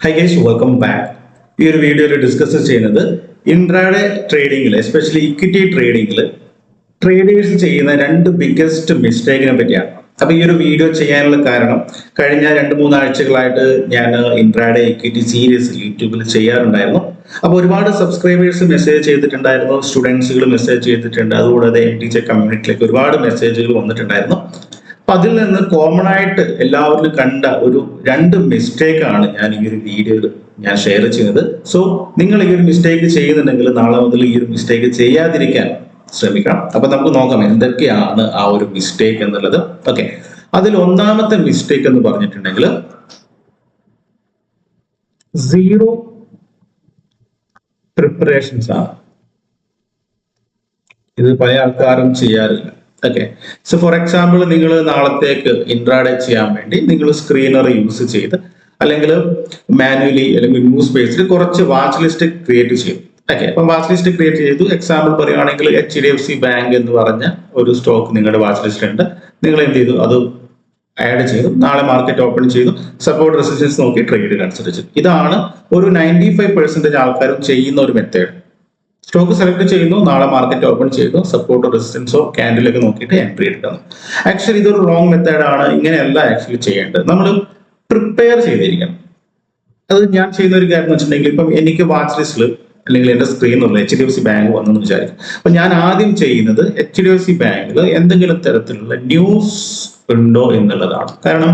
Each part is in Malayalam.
High guys, welcome back. ഈ ഒരു വീഡിയോയിൽ ഡിസ്കസ് ചെയ്യുന്നത് ഇൻട്രാഡേ ട്രേഡിംഗിൽ, എസ്പെഷ്യലി ഇക്വിറ്റി ട്രേഡിംഗിൽ ട്രേഡേഴ്സ് ചെയ്യുന്ന രണ്ട് ബിഗ്ഗസ്റ്റ് മിസ്റ്റേക്കിനെ പറ്റിയാണ്. അപ്പൊ ഈ ഒരു വീഡിയോ ചെയ്യാനുള്ള കാരണം, കഴിഞ്ഞ 2-3 ആഴ്ചകളായിട്ട് ഞാൻ ഇൻട്രാഡേ ഇക്വിറ്റി സീരീസ് യൂട്യൂബിൽ ചെയ്യാറുണ്ടായിരുന്നു. അപ്പോൾ ഒരുപാട് സബ്സ്ക്രൈബേഴ്സ് മെസ്സേജ് ചെയ്തിട്ടുണ്ടായിരുന്നു, സ്റ്റുഡൻസുകൾ മെസ്സേജ് ചെയ്തിട്ടുണ്ട്, അതുകൂടാതെ MTJ കമ്മ്യൂണിറ്റിയിലേക്ക് ഒരുപാട് മെസ്സേജുകൾ വന്നിട്ടുണ്ടായിരുന്നു. അപ്പൊ അതിൽ നിന്ന് കോമൺ ആയിട്ട് എല്ലാവരും കണ്ട ഒരു രണ്ട് മിസ്റ്റേക്ക് ആണ് ഞാൻ ഈ ഒരു വീഡിയോയിൽ ഞാൻ ഷെയർ ചെയ്യുന്നത്. സോ നിങ്ങൾ ഈ ഒരു മിസ്റ്റേക്ക് ചെയ്യുന്നുണ്ടെങ്കിൽ നാളെ മുതൽ ഈ ഒരു മിസ്റ്റേക്ക് ചെയ്യാതിരിക്കാൻ ശ്രമിക്കണം. അപ്പൊ നമുക്ക് നോക്കാം എന്തൊക്കെയാണ് ആ ഒരു മിസ്റ്റേക്ക് എന്നുള്ളത്. ഓക്കെ, അതിൽ ഒന്നാമത്തെ മിസ്റ്റേക്ക് എന്ന് പറഞ്ഞിട്ടുണ്ടെങ്കിൽ സീറോ പ്രിപ്പറേഷൻസ് ആണ്. ഇത് പല ആൾക്കാരും ചെയ്യാറില്ല. ഓക്കെ, സോ ഫോർ എക്സാമ്പിൾ, നിങ്ങൾ നാളത്തേക്ക് ഇൻട്രാഡേ ചെയ്യാൻ വേണ്ടി നിങ്ങൾ സ്ക്രീനർ യൂസ് ചെയ്ത് അല്ലെങ്കിൽ മാനുവലി അല്ലെങ്കിൽ ന്യൂസ് ബേസിൽ കുറച്ച് വാച്ച് ലിസ്റ്റ് ക്രിയേറ്റ് ചെയ്യും. ഓക്കെ, അപ്പം വാച്ച് ലിസ്റ്റ് ക്രിയേറ്റ് ചെയ്തു. എക്സാമ്പിൾ പറയുകയാണെങ്കിൽ HDFC ബാങ്ക് എന്ന് പറഞ്ഞ ഒരു സ്റ്റോക്ക് നിങ്ങളുടെ വാച്ച് ലിസ്റ്റ് ഉണ്ട്. നിങ്ങൾ എന്ത് ചെയ്തു, അത് ആഡ് ചെയ്തു, നാളെ മാർക്കറ്റ് ഓപ്പൺ ചെയ്തു, സപ്പോർട്ട് റെസിസ്റ്റൻസ് നോക്കി ട്രേഡ് കൺസിഡർ ചെയ്തു. ഇതാണ് ഒരു 95% ആൾക്കാരും ചെയ്യുന്ന ഒരു മെത്തേഡ്. സ്റ്റോക്ക് സെലക്ട് ചെയ്യുന്നു, നാളെ മാർക്കറ്റ് ഓപ്പൺ ചെയ്തു, സപ്പോർട്ടോ റെസിസ്റ്റൻസോ ക്യാൻഡിലൊക്കെ നോക്കിയിട്ട് എൻട്രി എടുക്കുന്നു. ആക്ച്വലി ഇതൊരു റോങ് മെത്തേഡാണ്. ഇങ്ങനെയല്ല ആക്ച്വലി ചെയ്യേണ്ടത്. നമ്മൾ പ്രിപ്പയർ ചെയ്തിരിക്കണം. അത് ഞാൻ ചെയ്യുന്ന ഒരു കാര്യം എന്ന് വെച്ചിട്ടുണ്ടെങ്കിൽ, ഇപ്പം എനിക്ക് വാച്ച് ലിസ്റ്റിൽ അല്ലെങ്കിൽ എന്റെ സ്ക്രീനിലുള്ള HDFC ബാങ്ക് വന്നെന്ന് വിചാരിക്കും. അപ്പൊ ഞാൻ ആദ്യം ചെയ്യുന്നത് HDFC ബാങ്കിൽ എന്തെങ്കിലും തരത്തിലുള്ള ന്യൂസ് ഉണ്ടോ എന്നുള്ളതാണ്. കാരണം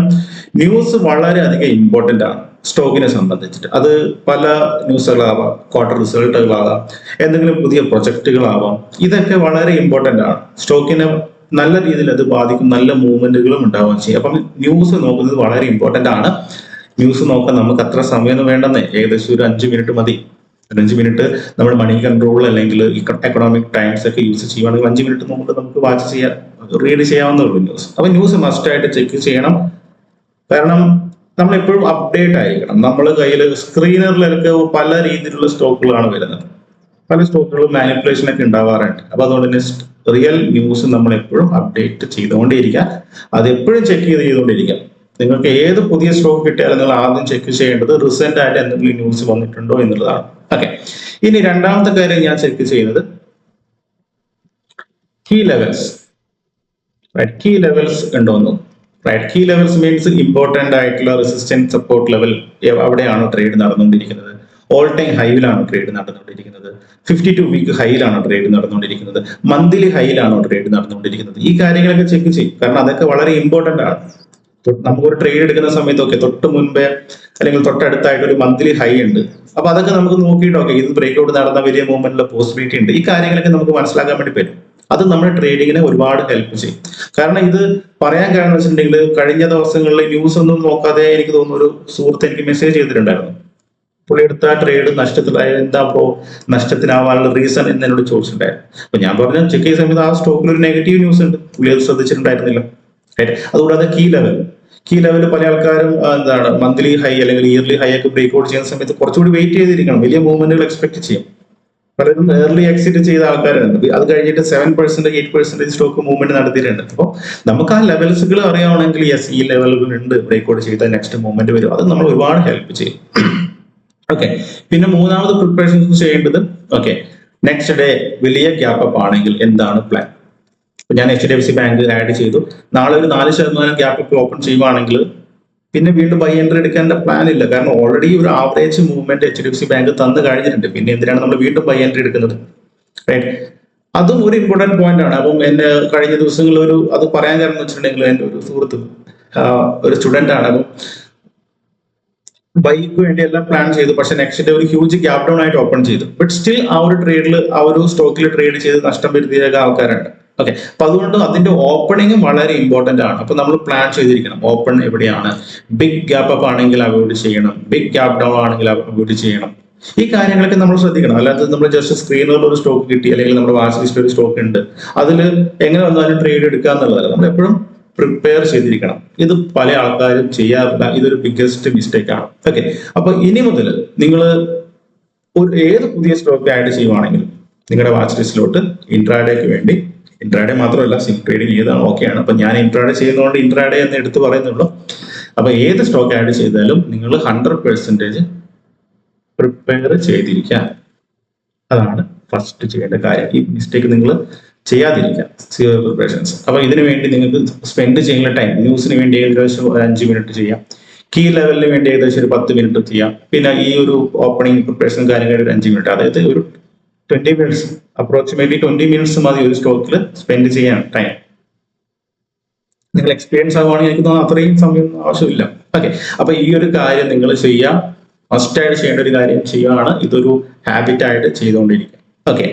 ന്യൂസ് വളരെയധികം ഇമ്പോർട്ടന്റ് ആണ് സ്റ്റോക്കിനെ സംബന്ധിച്ചിട്ട്. അത് പല ന്യൂസുകളാവാം, ക്വാർട്ടർ റിസൾട്ടുകളാവാം, എന്തെങ്കിലും പുതിയ പ്രൊജക്റ്റുകളാവാം. ഇതൊക്കെ വളരെ ഇമ്പോർട്ടന്റ് ആണ്. സ്റ്റോക്കിനെ നല്ല രീതിയിൽ അത് ബാധിക്കും, നല്ല മൂവ്മെന്റുകളും ഉണ്ടാവുകയും ചെയ്യും. അപ്പം ന്യൂസ് നോക്കുന്നത് വളരെ ഇമ്പോർട്ടന്റ് ആണ്. ന്യൂസ് നോക്കാൻ നമുക്ക് അത്ര സമയമൊന്നും വേണ്ടെന്നേ, ഏകദേശം ഒരു 5 മിനിറ്റ് മതി. 5 മിനിറ്റ് നമ്മൾ മണി കൺട്രോൾ അല്ലെങ്കിൽ എക്കണോമിക് ടൈംസ് ഒക്കെ യൂസ് ചെയ്യുവാണെങ്കിൽ 5 മിനിറ്റ് നമുക്ക് വാച്ച് ചെയ്യാൻ, റീഡ് ചെയ്യാവുന്നേ ഉള്ളൂ ന്യൂസ്. അപ്പൊ ന്യൂസ് മസ്റ്റ് ആയിട്ട് ചെക്ക് ചെയ്യണം. കാരണം നമ്മൾ എപ്പോഴും അപ്ഡേറ്റ് ആയിരിക്കണം. നമ്മൾ കയ്യിൽ സ്ക്രീനറിലൊക്കെ പല രീതിയിലുള്ള സ്റ്റോക്കുകളാണ് വരുന്നത്. പല സ്റ്റോക്കുകളും മാനിപ്പുലേഷൻ ഒക്കെ ഉണ്ടാവാറുണ്ട്. അപ്പൊ അതുകൊണ്ട് തന്നെ റിയൽ ന്യൂസ് നമ്മൾ എപ്പോഴും അപ്ഡേറ്റ് ചെയ്തുകൊണ്ടേയിരിക്കുക. അത് എപ്പോഴും ചെക്ക് ചെയ്തുകൊണ്ടിരിക്കുക. നിങ്ങൾക്ക് ഏത് പുതിയ സ്റ്റോക്ക് കിട്ടിയാലും നിങ്ങൾ ആദ്യം ചെക്ക് ചെയ്യേണ്ടത് റീസെന്റ് ആയിട്ട് എന്തെങ്കിലും ന്യൂസ് വന്നിട്ടുണ്ടോ എന്നുള്ളതാണ്. ഓക്കെ, ഇനി രണ്ടാമത്തെ കാര്യം ഞാൻ ചെക്ക് ചെയ്യുന്നത് കീ ലെവൽസ്. കീ ലെവൽസ് ഉണ്ടോന്നും. കീ ലെവൽസ് മീൻസ് ഇമ്പോർട്ടന്റ് ആയിട്ടുള്ള റെസിസ്റ്റൻസ്, സപ്പോർട്ട് ലെവൽ അവിടെയാണ് ട്രേഡ് നടന്നുകൊണ്ടിരിക്കുന്നത്. ഓൾ ടൈം ഹൈയിലാണ് ട്രേഡ് നടന്നുകൊണ്ടിരിക്കുന്നത്. 52 വീക്ക് ഹൈയിലാണ് ട്രേഡ് നടന്നുകൊണ്ടിരിക്കുന്നത്. മന്ത്ലി ഹൈയിലാണോ ട്രേഡ് നടന്നുകൊണ്ടിരിക്കുന്നത്. ഈ കാര്യങ്ങളൊക്കെ ചെക്ക് ചെയ്യും. കാരണം അതൊക്കെ വളരെ ഇമ്പോർട്ടന്റ് ആണ്. നമുക്കൊരു ട്രേഡ് എടുക്കുന്ന സമയത്തൊക്കെ തൊട്ട് മുൻപേ അല്ലെങ്കിൽ തൊട്ടടുത്തായിട്ട് ഒരു മന്ത്ലി ഹൈ ഉണ്ട്. അപ്പൊ അതൊക്കെ നമുക്ക് നോക്കിയിട്ടൊക്കെ ഇത് ബ്രേക്ക് ഔട്ട് നടന്ന വലിയ മൂവ്മെന്റിലെ പോസിബിലിറ്റി ഉണ്ട്. ഈ കാര്യങ്ങളൊക്കെ നമുക്ക് മനസ്സിലാക്കാൻ വേണ്ടി പറ്റും. അത് നമ്മുടെ ട്രേഡിങ്ങിനെ ഒരുപാട് ഹെൽപ്പ് ചെയ്യും. കാരണം ഇത് പറയാൻ കാരണം വെച്ചിട്ടുണ്ടെങ്കിൽ, കഴിഞ്ഞ ദിവസങ്ങളിൽ ന്യൂസ് ഒന്നും നോക്കാതെ എനിക്ക് തോന്നുന്നു ഒരു സുഹൃത്ത് എനിക്ക് മെസ്സേജ് ചെയ്തിട്ടുണ്ടായിരുന്നു. പുള്ളി എടുത്ത ട്രേഡ് നഷ്ടത്തിലായ, എന്താ ഇപ്പോ നഷ്ടത്തിനാവാനുള്ള റീസൺ എന്ന് എന്നോട് ചോദിച്ചിട്ടുണ്ടായിരുന്നു. അപ്പൊ ഞാൻ പറഞ്ഞു, ചെക്ക് ചെയ്ത സമയത്ത് ആ സ്റ്റോക്കിൽ ഒരു നെഗറ്റീവ് ന്യൂസ് ഉണ്ട്, പുള്ളി അത് ശ്രദ്ധിച്ചിട്ടുണ്ടായിരുന്നില്ല. അതുകൂടാതെ കീ ലെവൽ പല ആൾക്കാരും എന്താണ് മന്ത്ലി ഹൈ അല്ലെങ്കിൽ ഇയർലി ഹൈ ഒക്കെ ബ്രേക്ക് ഔട്ട് ചെയ്യുന്ന സമയത്ത് കുറച്ചുകൂടി വെയിറ്റ് ചെയ്തിരിക്കണം. വലിയ മൂവ്മെന്റുകൾ എക്സ്പെക്ട് ചെയ്യും. പലരും ഏർലി എക്സിറ്റ് ചെയ്ത ആൾക്കാരുണ്ട്. അത് കഴിഞ്ഞിട്ട് 7%, 8% സ്റ്റോക്ക് മൂവ്മെന്റ് നടത്തിയിട്ടുണ്ട്. അപ്പോൾ നമുക്ക് ആ ലെവൽസുകൾ അറിയാമെങ്കിൽ യെസ്, ഈ ലെവലുകൾ ഉണ്ട്, ബ്രേക്ക് ഔട്ട് ചെയ്താൽ നെക്സ്റ്റ് മൂവ്മെന്റ് വരും. അത് നമ്മൾ ഒരുപാട് ഹെൽപ്പ് ചെയ്യും. ഓക്കെ, പിന്നെ മൂന്നാമത് പ്രിപ്പറേഷൻസ് ചെയ്യേണ്ടത്, ഓക്കെ, നെക്സ്റ്റ് ഡേ വലിയ ഗ്യാപ്പ് അപ്പ് ആണെങ്കിൽ എന്താണ് പ്ലാൻ. ഞാൻ HDFC ബാങ്ക് ആഡ് ചെയ്തു, നാളെ ഒരു 4% ഗ്യാപ്പ് അപ്പ് ഓപ്പൺ ചെയ്യുവാണെങ്കിൽ പിന്നെ വീണ്ടും ബൈ എൻട്രി എടുക്കേണ്ട പ്ലാൻ ഇല്ല. കാരണം ഓൾറെഡി ഒരു ആവറേജ് മൂവ്മെന്റ് HDFC ബാങ്ക് തന്നു കഴിഞ്ഞിട്ടുണ്ട്. പിന്നെ എന്തിനാണ് നമ്മൾ വീണ്ടും ബൈ എൻട്രി എടുക്കുന്നത്. അതും ഒരു ഇമ്പോർട്ടന്റ് പോയിന്റ് ആണ്. അപ്പം എന്റെ കഴിഞ്ഞ ദിവസങ്ങളിൽ അത് പറയാൻ കാരണം എന്ന് വെച്ചിട്ടുണ്ടെങ്കിൽ, എന്റെ ഒരു സുഹൃത്ത് ഒരു സ്റ്റുഡന്റ് ആണ്. അപ്പം ബൈക്ക് വേണ്ടി എല്ലാം പ്ലാൻ ചെയ്തു. പക്ഷെ നെക്സ്റ്റ് ഡേ ഒരു ഹ്യൂജ് ഗ്യാപ് ഡൗൺ ആയിട്ട് ഓപ്പൺ ചെയ്തു. ബട്ട് സ്റ്റിൽ ആ ഒരു ട്രേഡിൽ, ആ ഒരു സ്റ്റോക്കിൽ ട്രേഡ് ചെയ്ത് നഷ്ടം വരുത്തിയ ആൾക്കാരുണ്ട്. ഓക്കെ, അപ്പൊ അതുകൊണ്ട് അതിന്റെ ഓപ്പണിംഗും വളരെ ഇമ്പോർട്ടന്റ് ആണ്. അപ്പൊ നമ്മൾ പ്ലാൻ ചെയ്തിരിക്കണം, ഓപ്പൺ എവിടെയാണ്. ബിഗ് ഗ്യാപ്പ് അപ്പ് ആണെങ്കിൽ അവോയ്ഡ് ചെയ്യണം, ബിഗ് ഗ്യാപ് ഡൗൺ ആണെങ്കിൽ അവോയ്ഡ് ചെയ്യണം. ഈ കാര്യങ്ങളൊക്കെ നമ്മൾ ശ്രദ്ധിക്കണം. അല്ലാതെ നമ്മൾ ജസ്റ്റ് സ്ക്രീനിൽ ഒരു സ്റ്റോക്ക് കിട്ടി അല്ലെങ്കിൽ നമ്മുടെ വാച്ച് ലിസ്റ്റിൽ ഒരു സ്റ്റോക്ക് ഉണ്ട്, അതിൽ എങ്ങനെ വന്നാലും ട്രേഡ് എടുക്കുക എന്നുള്ളതല്ല. നമ്മൾ എപ്പോഴും പ്രിപ്പയർ ചെയ്തിരിക്കണം. ഇത് പല ആൾക്കാരും ചെയ്യാറില്ല. ഇതൊരു ബിഗ്ഗസ്റ്റ് മിസ്റ്റേക്ക് ആണ്. ഓക്കെ, അപ്പൊ ഇനി മുതൽ നിങ്ങൾ ഏത് പുതിയ സ്റ്റോക്ക് ആഡ് ചെയ്യുവാണെങ്കിലും നിങ്ങളുടെ വാച്ച് ലിസ്റ്റിലോട്ട് ഇൻട്രാഡേക്ക് വേണ്ടി, ഇൻട്രാഡേ മാത്രമല്ല സിങ്ക് ട്രേഡിംഗ് ഏതാണ് ഓക്കെയാണ്. അപ്പൊ ഞാൻ ഇൻട്രാഡേ ചെയ്യുന്നതുകൊണ്ട് ഇൻട്രാഡേ എന്ന് എടുത്ത് പറയുന്നുള്ളൂ. അപ്പൊ ഏത് സ്റ്റോക്ക് ആഡ് ചെയ്താലും നിങ്ങൾ 100% പ്രിപ്പയർ ചെയ്തിരിക്കാൻ. അതാണ് ഫസ്റ്റ് ചെയ്യേണ്ട കാര്യം. ഈ മിസ്റ്റേക്ക് നിങ്ങൾ ചെയ്യാതിരിക്കാം, CO പ്രിപ്പറേഷൻസ്. അപ്പൊ ഇതിനു വേണ്ടി നിങ്ങൾക്ക് സ്പെൻഡ് ചെയ്യുന്ന ടൈം, ന്യൂസിന് വേണ്ടി ഏകദേശം 5 മിനിറ്റ് ചെയ്യാം, കീ ലെവലിന് വേണ്ടി ഏകദേശം ഒരു 10 മിനിറ്റ് ചെയ്യാം, പിന്നെ ഈ ഒരു ഓപ്പണിംഗ് പ്രിപ്പറേഷൻ കാര്യങ്ങൾ 5 മിനിറ്റ്, അതായത് ഒരു 20 മിനിറ്റ്സ്, അപ്രോക്സിമേറ്റ്ലി 20 മിനിറ്റ്സ് മതി ഒരു സ്റ്റോക്കിൽ സ്പെൻഡ് ചെയ്യാൻ ടൈം. നിങ്ങൾ എക്സ്പീരിയൻസ് ആവുകയാണെങ്കിൽ എനിക്ക് തോന്നുന്നു അത്രയും സമയം ആവശ്യമില്ല. ഓക്കെ, അപ്പൊ ഈ ഒരു കാര്യം നിങ്ങൾ ചെയ്യാം, മസ്റ്റായിട്ട് ചെയ്യേണ്ട ഒരു കാര്യം ചെയ്യുകയാണ്. ഇതൊരു ഹാബിറ്റ് ആയിട്ട് ചെയ്തുകൊണ്ടിരിക്കുക. ഓക്കെ,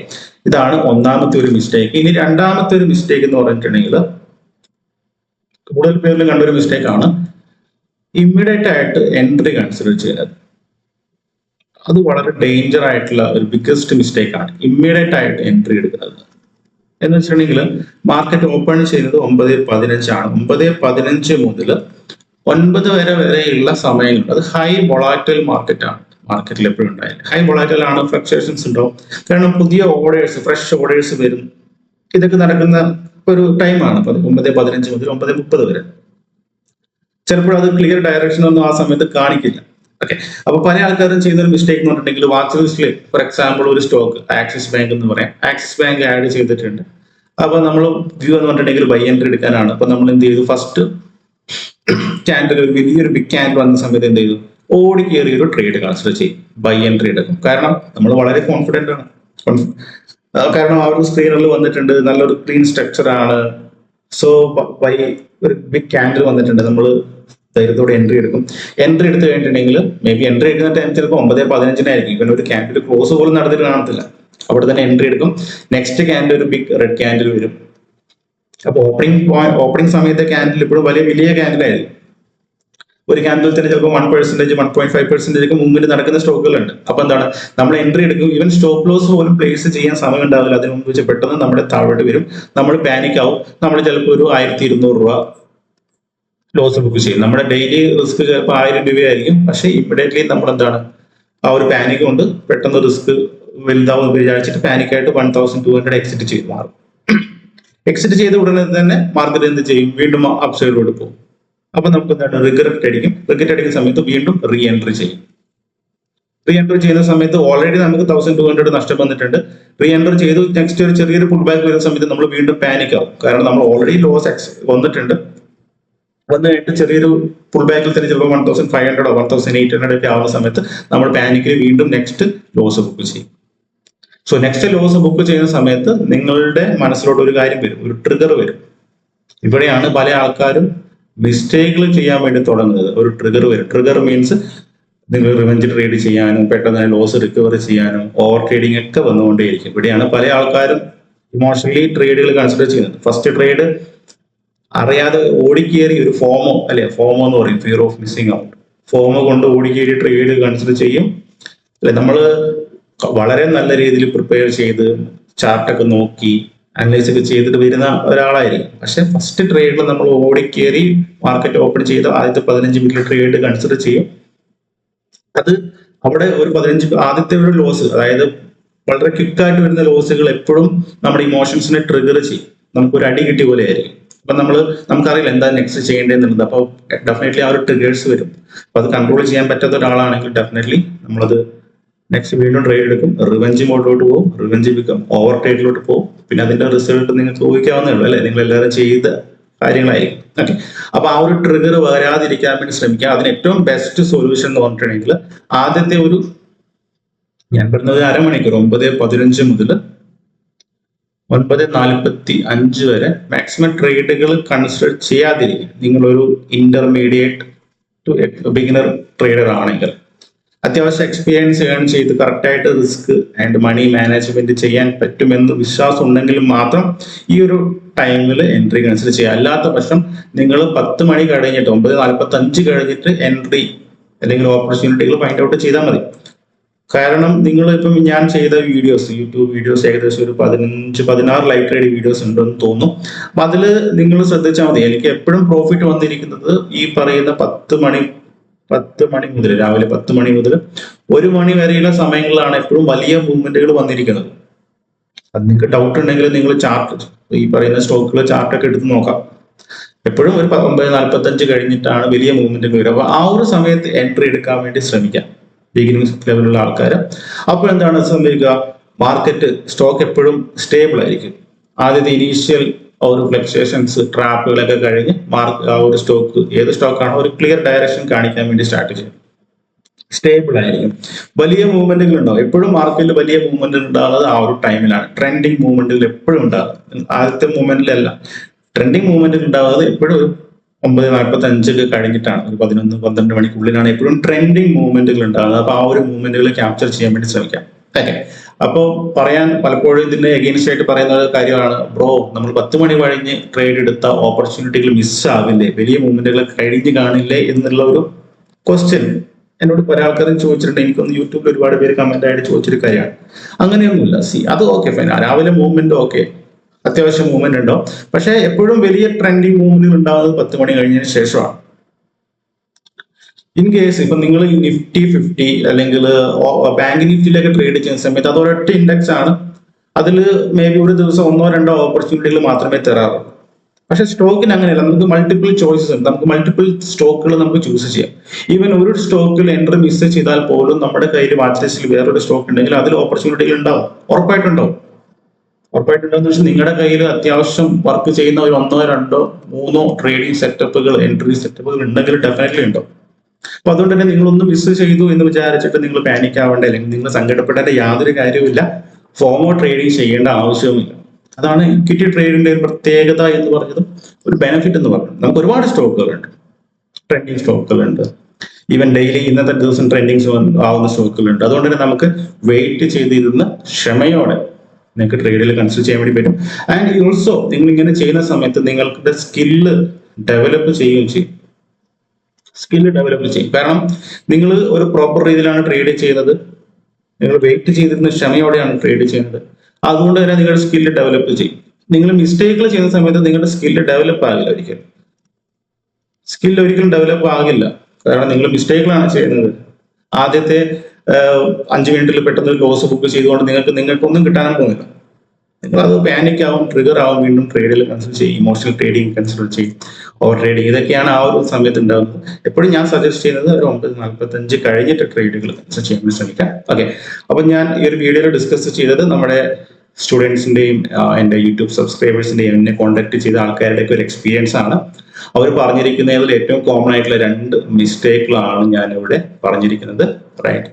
ഇതാണ് ഒന്നാമത്തെ ഒരു മിസ്റ്റേക്ക്. ഇനി രണ്ടാമത്തെ ഒരു മിസ്റ്റേക്ക് എന്ന് പറഞ്ഞിട്ടുണ്ടെങ്കിൽ കൂടുതൽ പേരിൽ കണ്ടൊരു മിസ്റ്റേക്ക് ആണ്, ഇമ്മീഡിയറ്റ് ആയിട്ട് എൻട്രി കൺസിഡർ ചെയ്യുന്നത്. അത് വളരെ ഡേഞ്ചർ ആയിട്ടുള്ള ഒരു ബിഗ്ഗസ്റ്റ് മിസ്റ്റേക്ക് ആണ്, ഇമ്മീഡിയറ്റ് ആയിട്ട് എൻട്രി എടുക്കുന്നത്. എന്ന് വെച്ചിട്ടുണ്ടെങ്കിൽ മാർക്കറ്റ് ഓപ്പൺ ചെയ്യുന്നത് 9:15 ആണ്. 9:15 മുതൽ 9 വരെയുള്ള സമയങ്ങളുണ്ട്. അത് ഹൈ വൊളാറ്റൈൽ മാർക്കറ്റ് ആണ്. മാർക്കറ്റിൽ എപ്പോഴും ഉണ്ടായില്ല, ഹൈ വൊളാറ്റൈൽ ആണ്, ഫ്ലക്ച്വേഷൻസ് ഉണ്ടാവും. കാരണം പുതിയ ഓർഡേഴ്സ്, ഫ്രഷ് ഓർഡേഴ്സ് വരും. ഇതൊക്കെ നടക്കുന്ന ഒരു ടൈമാണ് 9:15 മുതൽ 9:30 വരെ. ചിലപ്പോൾ അത് ക്ലിയർ ഡയറക്ഷൻ ഒന്നും ആ സമയത്ത് കാണിക്കില്ല. ഓക്കെ, അപ്പൊ പല ആൾക്കാരും ചെയ്യുന്ന ഒരു മിസ്റ്റേക്ക് എന്ന് പറഞ്ഞിട്ടുണ്ടെങ്കിൽ വാച്ച് ലിസ്റ്റിൽ ഫോർ എക്സാമ്പിൾ ഒരു സ്റ്റോക്ക് ആക്സിസ് ബാങ്ക് എന്ന് പറയാം, ആക്സിസ് ബാങ്ക് ആഡ് ചെയ്തിട്ടുണ്ട്. അപ്പൊ നമ്മൾ വ്യൂ എന്ന് പറഞ്ഞിട്ടുണ്ടെങ്കിൽ ബൈ എൻട്രി എടുക്കാനാണ്. അപ്പൊ നമ്മൾ എന്ത് ചെയ്തു, ഫസ്റ്റ് ക്യാൻഡിൽ, ഒരു വലിയൊരു ബിഗ് ക്യാൻഡിൽ വന്ന സമയത്ത് എന്ത് ചെയ്തു, ഓടി കയറി ഒരു ട്രേഡ് കൺസിഡർ ചെയ്യും, ബൈ എൻട്രി എടുക്കും. കാരണം നമ്മൾ വളരെ കോൺഫിഡന്റ് ആണ്, കാരണം ആ ഒരു സ്ക്രീനിൽ വന്നിട്ടുണ്ട്, നല്ലൊരു ക്ലീൻ സ്ട്രക്ചർ ആണ്. സോ ബൈ ഒരു ബിഗ് ക്യാൻഡിൽ വന്നിട്ടുണ്ട്, നമ്മൾ ധൈര്യത്തോടെ എൻട്രി എടുക്കും. എൻട്രി എടുത്ത് കഴിഞ്ഞിട്ടുണ്ടെങ്കിൽ മേ ബി എൻട്രി എടുക്കുന്ന ടൈം ചിലപ്പോൾ 9:15 ഇവൻ ഒരു ക്യാൻഡിൽ ക്ലോസ് പോലും നടന്നിട്ട് കാണത്തില്ല, അവിടെ തന്നെ എൻട്രി എടുക്കും. നെക്സ്റ്റ് ക്യാൻഡിൽ ഒരു ബിഗ് റെഡ് ക്യാൻഡിൽ വരും. അപ്പൊ ഓപ്പണിംഗ് സമയത്തെ ക്യാൻഡിൽ ഇപ്പോഴും വലിയ ക്യാൻഡിൽ ആയിരിക്കും. ഒരു ക്യാൻഡിൽ തന്നെ ചിലപ്പോൾ 1%, 1.5% ഒക്കെ മുമ്പിൽ നടക്കുന്ന സ്റ്റോക്കുകളുണ്ട്. അപ്പൊ എന്താണ്, നമ്മൾ എൻട്രി എടുക്കും, ഈവൻ സ്റ്റോപ്പ് ലോസ് പോലും പ്ലേസ് ചെയ്യാൻ സമയം ഉണ്ടാവില്ല. അതിന് മുമ്പ് വെച്ച് പെട്ടെന്ന് നമ്മുടെ താഴോട്ട് വരും, നമ്മൾ പാനിക് ആവും, നമ്മൾ ചിലപ്പോൾ ഒരു 1200 രൂപ ലോസ് ബുക്ക് ചെയ്യും. നമ്മുടെ ഡെയിലി റിസ്ക് ചിലപ്പോൾ 1000 രൂപയായിരിക്കും. പക്ഷെ ഇമ്മീഡിയറ്റ്ലി നമ്മൾ എന്താണ്, ആ ഒരു പാനിക് കൊണ്ട് പെട്ടെന്ന് റിസ്ക് വലുതാവും വിചാരിച്ചിട്ട് പാനിക്കായിട്ട് 1200 എക്സിറ്റ് ചെയ്ത് മാറും. എക്സിറ്റ് ചെയ്ത ഉടനെ തന്നെ മാർക്കറ്റ് എന്ത് ചെയ്യും, വീണ്ടും അപ്സൈഡിലോട്ട് പോകും. അപ്പൊ നമുക്ക് എന്താണ്, റിഗ്രറ്റ് അടിക്കും. റിഗ്രറ്റ് അടിക്കുന്ന സമയത്ത് വീണ്ടും റീ എൻട്രി ചെയ്യും. റീ എൻട്രി ചെയ്യുന്ന സമയത്ത് ഓൾറെഡി നമുക്ക് 1200 നഷ്ടം വന്നിട്ടുണ്ട്. റീ എൻട്രി ചെയ്തു, നെക്സ്റ്റ് ഒരു ചെറിയൊരു പുൾ ബാക്ക് വരുന്ന സമയത്ത് നമ്മൾ വീണ്ടും പാനിക് ആവും. കാരണം നമ്മൾ ഓൾറെഡി ലോസ് വന്നിട്ടുണ്ട്. വന്നു കഴിഞ്ഞിട്ട് ചെറിയൊരു പുൾ ബാക്കിൽ തന്നെ ചിലപ്പോൾ 1500 1800 ഒക്കെ ആവുന്ന സമയത്ത് നമ്മൾ പാനിക്കിൽ വീണ്ടും നെക്സ്റ്റ് ലോസ് ബുക്ക് ചെയ്യും. സോ നെക്സ്റ്റ് ലോസ് ബുക്ക് ചെയ്യുന്ന സമയത്ത് നിങ്ങളുടെ മനസ്സിലോട്ട് ഒരു കാര്യം വരും, ഒരു ട്രിഗർ വരും. ഇവിടെയാണ് പല ആൾക്കാരും മിസ്റ്റേക്കുകൾ ചെയ്യാൻ വേണ്ടി തുടങ്ങുന്നത്. ഒരു ട്രിഗർ വരും. ട്രിഗർ മീൻസ് നിങ്ങൾ റിവെഞ്ച് ട്രേഡ് ചെയ്യാനും പെട്ടെന്ന് ലോസ് റിക്കവർ ചെയ്യാനും ഓവർ ട്രേഡിംഗ് ഒക്കെ വന്നുകൊണ്ടേയിരിക്കും. ഇവിടെയാണ് പല ആൾക്കാരും ഇമോഷണലി ട്രേഡുകൾ കൺസിഡർ ചെയ്യുന്നത്. ഫസ്റ്റ് ട്രേഡ് അറിയാതെ ഓടിക്കേറി ഒരു ഫോമോ എന്ന് പറയും, ഫിയർ ഓഫ് മിസ്സിംഗ് ഔട്ട്, ഫോമോ കൊണ്ട് ഓടിക്കേറി ട്രേഡ് കൺസിഡർ ചെയ്യും. നമ്മൾ വളരെ നല്ല രീതിയിൽ പ്രിപ്പയർ ചെയ്ത് ചാർട്ടൊക്കെ നോക്കി അനലൈസ് ഒക്കെ ചെയ്തിട്ട് വരുന്ന ഒരാളായിരിക്കും. പക്ഷെ ഫസ്റ്റ് ട്രേഡിൽ നമ്മൾ ഓടിക്കേറി മാർക്കറ്റ് ഓപ്പൺ ചെയ്ത് ആദ്യത്തെ 15 മിനിറ്റ് ട്രേഡ് കൺസിഡർ ചെയ്യും. അത് അവിടെ ഒരു ആദ്യത്തെ ഒരു ലോസ്, അതായത് വളരെ ക്വിക്കായിട്ട് വരുന്ന ലോസുകൾ എപ്പോഴും നമ്മുടെ ഇമോഷൻസിനെ ട്രിഗർ ചെയ്യും. നമുക്കൊരു അടി കിട്ടിയ പോലെ ആയിരിക്കും. അപ്പൊ നമുക്കറിയില്ല എന്താ നെക്സ്റ്റ് ചെയ്യേണ്ടതെന്നുള്ളത്. അപ്പോൾ ഡെഫിനറ്റ്ലി ആ ഒരു ട്രിഗേഴ്സ് വരും. അപ്പൊ അത് കൺട്രോൾ ചെയ്യാൻ പറ്റാത്ത ഒരാളാണെങ്കിൽ ഡെഫിനറ്റ്ലി നമ്മളത് നെക്സ്റ്റ് വീണ്ടും ട്രേഡ് എടുക്കും, റിവെഞ്ച് മോഡിലോട്ട് പോകും, റിവെഞ്ച് ബിക്കം ഓവർ ട്രേഡിലോട്ട് പോകും. പിന്നെ അതിന്റെ റിസൾട്ട് നിങ്ങൾക്ക് ഊഹിക്കാവുന്നേ ഉള്ളൂ, അല്ലെ? നിങ്ങൾ എല്ലാവരും ചെയ്ത കാര്യങ്ങളായിരിക്കും. ഓക്കെ, അപ്പൊ ആ ഒരു ട്രിഗർ വരാതിരിക്കാൻ വേണ്ടി ശ്രമിക്കുക. അതിന് ഏറ്റവും ബെസ്റ്റ് സൊല്യൂഷൻ എന്ന് പറഞ്ഞിട്ടുണ്ടെങ്കിൽ ആദ്യത്തെ ഞാൻ പറഞ്ഞത് അരമണിക്കൂർ 9:15 മുതൽ 9:45 വരെ മാക്സിമം ട്രേഡുകൾ കൺസിഡർ ചെയ്യാതിരിക്കും. നിങ്ങളൊരു ഇന്റർമീഡിയറ്റ് ടു ബിഗിനർ ട്രേഡർ ആണെങ്കിൽ, അത്യാവശ്യം എക്സ്പീരിയൻസ് ഏൺ ചെയ്ത് കറക്റ്റായിട്ട് റിസ്ക് ആൻഡ് മണി മാനേജ്മെന്റ് ചെയ്യാൻ പറ്റുമെന്ന് വിശ്വാസം ഉണ്ടെങ്കിൽ മാത്രം ഈ ഒരു ടൈമിൽ എൻട്രി കൺസിഡർ ചെയ്യുക. അല്ലാത്ത പക്ഷം നിങ്ങൾ 10 മണി കഴിഞ്ഞിട്ട് 9:45 കഴിഞ്ഞിട്ട് എൻട്രി അല്ലെങ്കിൽ ഓപ്പർച്യൂണിറ്റികൾ ഫൈൻഡ് ഔട്ട് ചെയ്താൽ മതി. കാരണം നിങ്ങൾ ഇപ്പം ഞാൻ ചെയ്ത യൂട്യൂബ് വീഡിയോസ് ഏകദേശം ഒരു 15-16 ലൈവ് ട്രേഡ് വീഡിയോസ് ഉണ്ടെന്ന് തോന്നുന്നു. അപ്പൊ അതിൽ നിങ്ങൾ ശ്രദ്ധിച്ചാൽ മതി. എനിക്ക് എപ്പോഴും പ്രോഫിറ്റ് വന്നിരിക്കുന്നത് ഈ പറയുന്ന 10 മണി മുതൽ, രാവിലെ 10 മണി മുതൽ 1 മണി വരെയുള്ള സമയങ്ങളിലാണ് എപ്പോഴും വലിയ മൂവ്മെന്റുകൾ വന്നിരിക്കുന്നത്. അത് നിങ്ങൾക്ക് ഡൗട്ട് ഉണ്ടെങ്കിൽ നിങ്ങൾ ചാർട്ട്, ഈ പറയുന്ന സ്റ്റോക്കുകൾ ചാർട്ടൊക്കെ എടുത്ത് നോക്കാം. എപ്പോഴും ഒരു 9:45 കഴിഞ്ഞിട്ടാണ് വലിയ മൂവ്മെന്റുകൾ വരിക. അപ്പൊ ആ ഒരു സമയത്ത് എൻട്രി എടുക്കാൻ വേണ്ടി ശ്രമിക്കാം. ബിഗിനിങ് ലെവലുള്ള ആൾക്കാർ. അപ്പോൾ എന്താണ് സംഭവിക്കുക, മാർക്കറ്റ് സ്റ്റോക്ക് എപ്പോഴും സ്റ്റേബിൾ ആയിരിക്കും. ആദ്യത്തെ ഇനീഷ്യൽ ഒരു ഫ്ലക്ച്വേഷൻസ് ട്രാപ്പുകളൊക്കെ കഴിഞ്ഞ് ആ ഒരു സ്റ്റോക്ക് ഏത് സ്റ്റോക്കാണോ ഒരു ക്ലിയർ ഡയറക്ഷൻ കാണിക്കാൻ വേണ്ടി സ്റ്റാർട്ട് ചെയ്യും, സ്റ്റേബിൾ ആയിരിക്കും. വലിയ മൂവ്മെന്റുകൾ ഉണ്ടാവും. എപ്പോഴും മാർക്കറ്റിൽ വലിയ മൂവ്മെന്റുകൾ ഉണ്ടാകുന്നത് ആ ഒരു ടൈമിലാണ്. ട്രെൻഡിങ് മൂവ്മെന്റുകൾ എപ്പോഴും ഉണ്ടാകും. ആദ്യത്തെ മൂവ്മെന്റിലല്ല, ട്രെൻഡിങ് മൂവ്മെന്റുകൾ ഉണ്ടാകുന്നത് എപ്പോഴും 9:45 കഴിഞ്ഞിട്ടാണ്, ഒരു 11-12 മണിക്കുള്ളിലാണ് എപ്പോഴും ട്രെൻഡിങ് മൂവ്മെന്റുകൾ ഉണ്ടാകുന്നത്. അപ്പൊ ആ ഒരു മൂവ്മെന്റുകൾ ക്യാപ്ചർ ചെയ്യാൻ വേണ്ടി ശ്രമിക്കാം. ഓക്കെ, അപ്പോൾ പറയാൻ പലപ്പോഴും ഇതിന്റെ എഗെയിൻസ്റ്റ് ആയിട്ട് പറയുന്ന ഒരു കാര്യമാണ്, ബ്രോ നമ്മൾ 10 മണി കഴിഞ്ഞ് ട്രേഡ് എടുത്ത ഓപ്പർച്യൂണിറ്റികൾ മിസ്സാവില്ലേ, വലിയ മൂവ്മെന്റുകൾ കഴിഞ്ഞ് കാണില്ലേ എന്നുള്ള ഒരു ക്വസ്റ്റ്യൻ എന്നോട് പല ആൾക്കാരും ചോദിച്ചിട്ടുണ്ട്. എനിക്കൊന്ന് യൂട്യൂബിൽ ഒരുപാട് പേര് കമന്റ് ആയിട്ട് ചോദിച്ചൊരു കാര്യമാണ്. അങ്ങനെയൊന്നുമില്ല. അത് ഓക്കെ ഫൈൻ, രാവിലെ മൂവ്മെന്റ് ഓക്കെ, അത്യാവശ്യം മൂവ്മെന്റ് ഉണ്ടോ, പക്ഷെ എപ്പോഴും വലിയ ട്രെൻഡിങ് മൂവ്മെന്റുകൾ ഉണ്ടാകുന്നത് 10 മണി കഴിഞ്ഞതിന് ശേഷമാണ്. ഇൻ കേസ് ഇപ്പൊ നിങ്ങൾ നിഫ്റ്റി 50 അല്ലെങ്കിൽ ബാങ്ക് നിഫ്റ്റിയിലൊക്കെ ട്രേഡ് ചെയ്യുന്ന സമയത്ത് അത് ഒരൊറ്റ ഇൻഡെക്സ് ആണ്, അതിൽ മേ ബി ഒരു ദിവസം 1-2 ഓപ്പർച്യൂണിറ്റികൾ മാത്രമേ തരാറുള്ളൂ. പക്ഷെ സ്റ്റോക്കിന് അങ്ങനെയല്ല, നമുക്ക് മൾട്ടിപ്പിൾ ചോയ്സസ് ഉണ്ട്, നമുക്ക് മൾട്ടിപ്പിൾ സ്റ്റോക്കുകൾ നമുക്ക് ചൂസ് ചെയ്യാം. ഈവൻ ഒരു സ്റ്റോക്കിൽ എൻട്രി മിസ് ചെയ്താൽ പോലും നമ്മുടെ കയ്യിൽ വാച്ച് ലിസ്റ്റിൽ വേറൊരു സ്റ്റോക്ക് ഉണ്ടെങ്കിൽ അതിൽ ഓപ്പർച്യൂണിറ്റികൾ ഉണ്ടാവും, ഉറപ്പായിട്ടുണ്ടാവും. ഉറപ്പായിട്ടുണ്ടെന്ന് വെച്ചാൽ നിങ്ങളുടെ കയ്യിൽ അത്യാവശ്യം വർക്ക് ചെയ്യുന്ന ഒരു 1-2-3 ട്രേഡിംഗ് സെറ്റപ്പുകൾ, എൻട്രി സെറ്റപ്പുകൾ ഉണ്ടെങ്കിൽ ഡെഫിനറ്റ്ലി ഉണ്ടാവും. അപ്പൊ അതുകൊണ്ട് തന്നെ നിങ്ങളൊന്ന് മിസ് ചെയ്തു എന്ന് വിചാരിച്ചിട്ട് നിങ്ങൾ പാനിക് ആവേണ്ട, അല്ലെങ്കിൽ നിങ്ങൾ സങ്കടപ്പെടേണ്ട യാതൊരു കാര്യവുമില്ല. ഫോമോ ട്രേഡിംഗ് ചെയ്യേണ്ട ആവശ്യവുമില്ല. അതാണ് ഇക്വിറ്റി ട്രേഡിന്റെ ഒരു പ്രത്യേകത എന്ന് പറഞ്ഞതും ഒരു ബെനിഫിറ്റ് എന്ന് പറയുന്നത്. നമുക്ക് ഒരുപാട് സ്റ്റോക്കുകളുണ്ട്, ട്രെൻഡിങ് സ്റ്റോക്കുകളുണ്ട്, ഈവൻ ഡെയിലി ഇന്നത്തെ ദിവസം ട്രെൻഡിങ് ആവുന്ന സ്റ്റോക്കുകളുണ്ട്. അതുകൊണ്ട് തന്നെ നമുക്ക് വെയിറ്റ് ചെയ്തിരുന്ന ക്ഷമയോടെ നിങ്ങൾക്ക് ട്രേഡിൽ കൺസിഡർ ചെയ്യാൻ വേണ്ടി പറ്റും. ആൻഡ് ഓൾസോ നിങ്ങൾ ഇങ്ങനെ ചെയ്യുന്ന സമയത്ത് നിങ്ങളുടെ സ്കില്ല് ഡെവലപ്പ് ചെയ്യുകയും ചെയ്യും. സ്കില്ല് ഡെവലപ്പ് ചെയ്യും. കാരണം നിങ്ങൾ ഒരു പ്രോപ്പർ രീതിയിലാണ് ട്രേഡ് ചെയ്യുന്നത്, നിങ്ങൾ വെയിറ്റ് ചെയ്തിരുന്ന ക്ഷമയോടെയാണ് ട്രേഡ് ചെയ്യുന്നത്. അതുകൊണ്ട് തന്നെ നിങ്ങളുടെ സ്കില്ല് ഡെവലപ്പ് ചെയ്യും. നിങ്ങൾ മിസ്റ്റേക്കുകൾ ചെയ്യുന്ന സമയത്ത് നിങ്ങളുടെ സ്കില്ല് ഡെവലപ്പ് ആകില്ല. സ്കില്ല് ഒരിക്കലും ഡെവലപ്പ് ആകില്ല. കാരണം നിങ്ങൾ മിസ്റ്റേക്കുകളാണ് ചെയ്യുന്നത്. ആദ്യത്തെ 5 മിനിറ്റിൽ പെട്ടെന്ന് ലോസ് ബുക്ക് ചെയ്തുകൊണ്ട് നിങ്ങൾക്കൊന്നും കിട്ടാനും പോകുന്നില്ല. നിങ്ങൾ അത് പാനിക് ആവും, ട്രിഗർ ആവും, വീണ്ടും ട്രേഡിൽ കൺസിഡർ ചെയ്യും, ഇമോഷണൽ ട്രേഡിംഗ് കൺസിഡർ ചെയ്യും, ഓവർ ട്രേഡിംഗ്. ഇതൊക്കെയാണ് ആ ഒരു സമയത്ത് ഉണ്ടാകുന്നത്. എപ്പോഴും ഞാൻ സജസ്റ്റ് ചെയ്യുന്നത് ഒരു 9:45 കഴിഞ്ഞിട്ട് ട്രേഡുകൾ കൺസിഡർ ചെയ്യാൻ വേണ്ടി ശ്രമിക്കാം. ഓക്കെ, അപ്പൊ ഞാൻ ഈ ഒരു വീഡിയോയിൽ ഡിസ്കസ് ചെയ്തത് നമ്മുടെ സ്റ്റുഡൻസിന്റെയും എൻ്റെ യൂട്യൂബ് സബ്സ്ക്രൈബേഴ്സിന്റെയും എന്നെ കോൺടാക്ട് ചെയ്ത ആൾക്കാരുടെയൊക്കെ ഒരു എക്സ്പീരിയൻസ് ആണ്. അവർ പറഞ്ഞിരിക്കുന്നതിൽ ഏറ്റവും കോമൺ ആയിട്ടുള്ള 2 മിസ്റ്റേക്കുകളാണ് ഞാൻ ഇവിടെ പറഞ്ഞിരിക്കുന്നത്. റൈറ്റ്,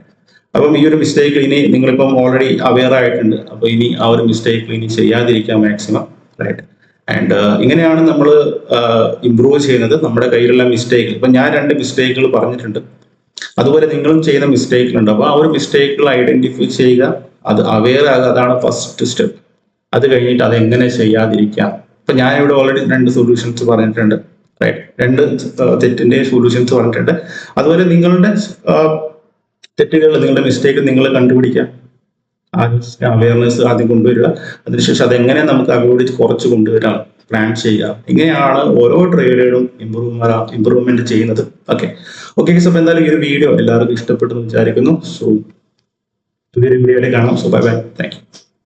അപ്പം ഈ ഒരു മിസ്റ്റേക്ക് ഇനി നിങ്ങളിപ്പം ഓൾറെഡി അവെയർ ആയിട്ടുണ്ട്. അപ്പൊ ഇനി ആ ഒരു മിസ്റ്റേക്ക് ഇനി ചെയ്യാതിരിക്കാം മാക്സിമം. റൈറ്റ്, ആൻഡ് ഇങ്ങനെയാണ് നമ്മൾ ഇംപ്രൂവ് ചെയ്യുന്നത് നമ്മുടെ കയ്യിലുള്ള മിസ്റ്റേക്ക്. ഇപ്പൊ ഞാൻ 2 മിസ്റ്റേക്കുകൾ പറഞ്ഞിട്ടുണ്ട്, അതുപോലെ നിങ്ങളും ചെയ്യുന്ന മിസ്റ്റേക്കുകളുണ്ട്. അപ്പൊ ആ ഒരു മിസ്റ്റേക്കുകൾ ഐഡന്റിഫൈ ചെയ്യുക, അത് അവെയർ ആകുക, അതാണ് ഫസ്റ്റ് സ്റ്റെപ്പ്. അത് കഴിഞ്ഞിട്ട് അത് എങ്ങനെ ചെയ്യാതിരിക്കാം. ഇപ്പൊ ഞാൻ ഇവിടെ ഓൾറെഡി 2 സൊല്യൂഷൻസ് പറഞ്ഞിട്ടുണ്ട്. റൈറ്റ്, 2 തെറ്റിന്റെ സൊല്യൂഷൻസ് പറഞ്ഞിട്ടുണ്ട്. അതുപോലെ നിങ്ങളുടെ തെറ്റുകൾ, നിങ്ങളുടെ മിസ്റ്റേക്ക് നിങ്ങൾ കണ്ടുപിടിക്കാം. അവയർനെസ് ആദ്യം കൊണ്ടുവരിക, അതിനുശേഷം അതെങ്ങനെ നമുക്ക് അവയോട് കുറച്ച് കൊണ്ടുവരാം, പ്ലാൻ ചെയ്യുക. ഇങ്ങനെയാണ് ഓരോ ട്രേഡുകളും ഇമ്പ്രൂവ്മെന്റ് ചെയ്യുന്നത്. ഓക്കെ, അപ്പൊ എന്തായാലും ഈ ഒരു വീഡിയോ എല്ലാവർക്കും ഇഷ്ടപ്പെട്ടെന്ന് വിചാരിക്കുന്നു. സോ പുതിയൊരു വീഡിയോയിൽ കാണാം. So bye bye, thank you.